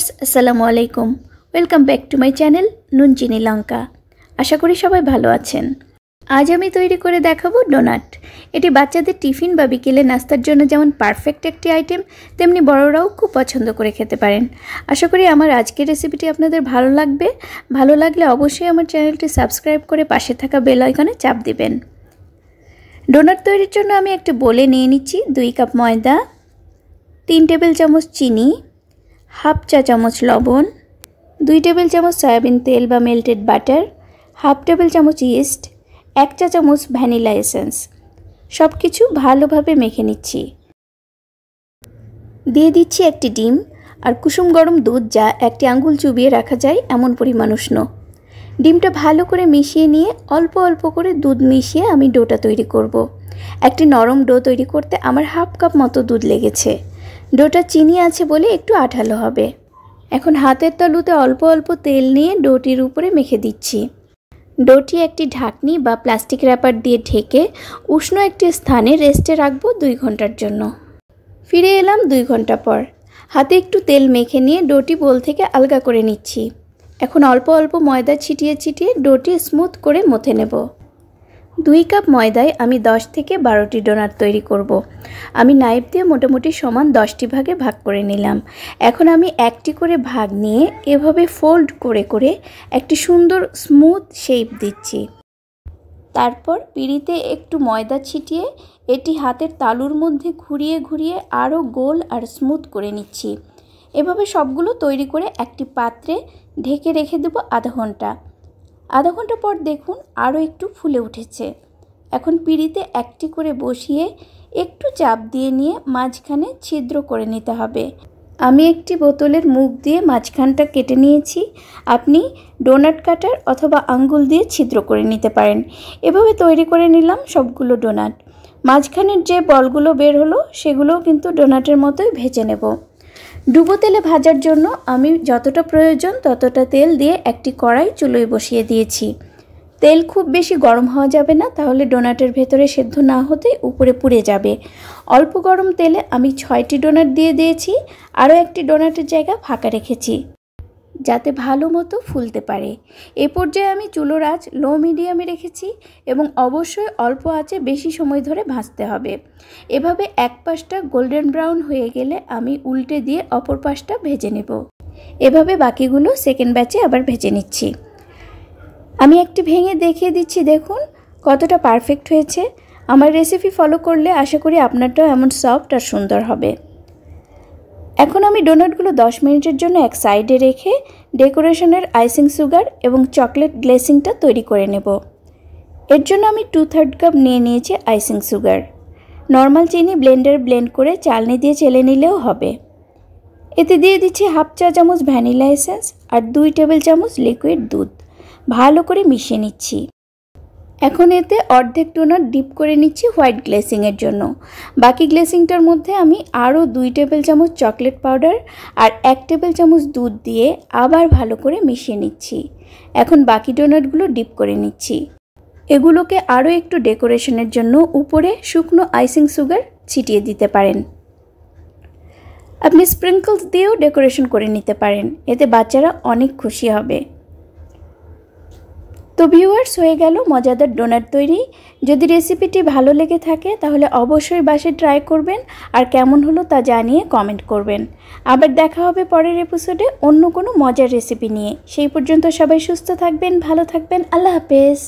Viewers আসসালামু আলাইকুম welcome back to my channel নুন চিনি লঙ্কা। আশা করি সবাই ভালো আছেন। আজ আমি তৈরি করে দেখাবো ডোনাট। এটি বাচ্চাদের টিফিন বা বিকেলে নাস্তার জন্য যেমন পারফেক্ট একটি আইটেম, তেমনি বড়রাও খুব পছন্দ করে খেতে পারেন। আশা করি আমার আজকের রেসিপিটি আপনাদের ভালো লাগবে। ভালো লাগলে অবশ্যই আমার চ্যানেলটি সাবস্ক্রাইব করে পাশে থাকা বেল আইকনে চাপ দিবেন। ডোনাট তৈরির জন্য আমি একটা বোলে নিয়ে নিচ্ছি 2 কাপ ময়দা, 3 টেবিল চামচ চিনি, हाफ चा चामच लवण, 2 टेबिल चामच सयाबिन तेल बा मेल्टेड बाटार, हाफ टेबिल चामच इस्ट, 1 चा चामच भ্যানিলা एसेंस। सबकिछु भालोभाবে मेखे निচ্ছি। দিয়ে দিচ্ছি একটি ডিম আর কুসুম গরম দুধ, যা একটি আঙ্গুল চুবিয়ে রাখা যায় এমন পরিমাণ উষ্ণ। ডিমটা ভালো করে মিশিয়ে নিয়ে অল্প অল্প করে দুধ মিশিয়ে আমি ডোটা তৈরি করব। একটি নরম ডো তৈরি করতে আমার হাফ কাপ মতো দুধ লেগেছে। ডোটা চিনি আছে বলে একটু আঠালো হবে। এখন হাতের তালুতে অল্প অল্প তেল নিয়ে ডোটির উপরে মেখে দিচ্ছি। ডোটি একটি ঢাকনি বা প্লাস্টিক র্যাপার দিয়ে ঢেকে উষ্ণ একটি স্থানে রেস্টে রাখবো 2 ঘন্টার জন্য। ফিরে এলাম 2 ঘন্টা পর। হাতে একটু তেল মেখে নিয়ে ডোটি বোল থেকে আলগা করে নিচ্ছি। এখন অল্প অল্প ময়দা ছিটিয়ে ছিটিয়ে ডোটি স্মুথ করে মথে নেব। 2 কাপ ময়দায় আমি 10 থেকে 12টি ডোনাট তৈরি করব। আমি নাইফ দিয়ে মোটামুটি সমান 10টি ভাগে ভাগ করে নিলাম। এখন আমি একটি করে ভাগ নিয়ে এভাবে ফোল্ড করে করে একটি সুন্দর স্মুথ শেপ দিচ্ছি। তারপর পিঁড়িতে একটু ময়দা ছিটিয়ে এটি হাতের তালুর মধ্যে ঘুরিয়ে ঘুরিয়ে আরও গোল আর স্মুথ করে নিচ্ছি। এভাবে সবগুলো তৈরি করে একটি পাত্রে ঢেকে রেখে দেব আধা ঘন্টা। আধা ঘন্টা পর দেখুন আরও একটু ফুলে উঠেছে। এখন পিঁড়িতে একটি করে বসিয়ে একটু চাপ দিয়ে নিয়ে মাঝখানে ছিদ্র করে নিতে হবে। আমি একটি বোতলের মুখ দিয়ে মাঝখানটা কেটে নিয়েছি। আপনি ডোনাট কাটার অথবা আঙ্গুল দিয়ে ছিদ্র করে নিতে পারেন। এভাবে তৈরি করে নিলাম সবগুলো ডোনাট। মাঝখানের যে বলগুলো বের হলো সেগুলোও কিন্তু ডোনাটের মতোই ভেজে নেব। ডুবো তেলে ভাজার জন্য আমি যতটা প্রয়োজন ততটা তেল দিয়ে একটি কড়াই চুলোয় বসিয়ে দিয়েছি। তেল খুব বেশি গরম হওয়া যাবে না, তাহলে ডোনাটের ভেতরে সেদ্ধ না হতে উপরে পুড়ে যাবে। অল্প গরম তেলে আমি 6টি ডোনাট দিয়ে দিয়েছি। আরও একটি ডোনাটের জায়গা ফাঁকা রেখেছি যাতে ভালো মতো ফুলতে পারে। এ পর্যায়ে আমি চুলোর আঁচ লো মিডিয়ামে রেখেছি এবং অবশ্যই অল্প আঁচে বেশি সময় ধরে ভাজতে হবে। এভাবে এক পাশটা গোল্ডেন ব্রাউন হয়ে গেলে আমি উল্টে দিয়ে অপর পাশটা ভেজে নেব। এভাবে বাকিগুলো সেকেন্ড ব্যাচে আবার ভেজে নিচ্ছি। আমি একটি ভেঙে দেখিয়ে দিচ্ছি, দেখুন কতটা পারফেক্ট হয়েছে। আমার রেসিপি ফলো করলে আশা করি আপনারটাও এমন সফট আর সুন্দর হবে। এখন আমি ডোনাটগুলো 10 মিনিটের জন্য এক সাইডে রেখে ডেকোরেশনের আইসিং সুগার এবং চকলেট গ্লেসিংটা তৈরি করে নেব। এর জন্য আমি 2/3 কাপ নিয়ে নিয়েছি আইসিং সুগার। নর্মাল চিনি ব্লেন্ডার ব্লেন্ড করে চালনি দিয়ে চেলে নিলেও হবে। এতে দিয়ে দিচ্ছি হাফ চা চামচ ভ্যানিলা এসেন্স আর 2 টেবিল চামচ লিকুইড দুধ। ভালো করে মিশিয়ে নিচ্ছি। এখন এতে অর্ধেক ডোনাট ডিপ করে নিচ্ছি হোয়াইট গ্লেসিংয়ের জন্য। বাকি গ্লেসিংটার মধ্যে আমি আরও 2 টেবিল চামচ চকলেট পাউডার আর 1 টেবিল চামচ দুধ দিয়ে আবার ভালো করে মিশিয়ে নিচ্ছি। এখন বাকি ডোনাটগুলো ডিপ করে নিচ্ছি। এগুলোকে আরও একটু ডেকোরেশনের জন্য উপরে শুকনো আইসিং সুগার ছিটিয়ে দিতে পারেন। আপনি স্প্রিঙ্কলস দিয়েও ডেকোরেশন করে নিতে পারেন, এতে বাচ্চারা অনেক খুশি হবে। তো ভিউয়ার্স, হয়ে গেল মজাদার ডোনাট তৈরি। যদি রেসিপিটি ভালো লেগে থাকে তাহলে অবশ্যই বাসায় ট্রাই করবেন আর কেমন হলো তা জানিয়ে কমেন্ট করবেন। আবার দেখা হবে পরের এপিসোডে অন্য কোনো মজার রেসিপি নিয়ে। সেই পর্যন্ত সবাই সুস্থ থাকবেন, ভালো থাকবেন। আল্লাহ হাফেজ।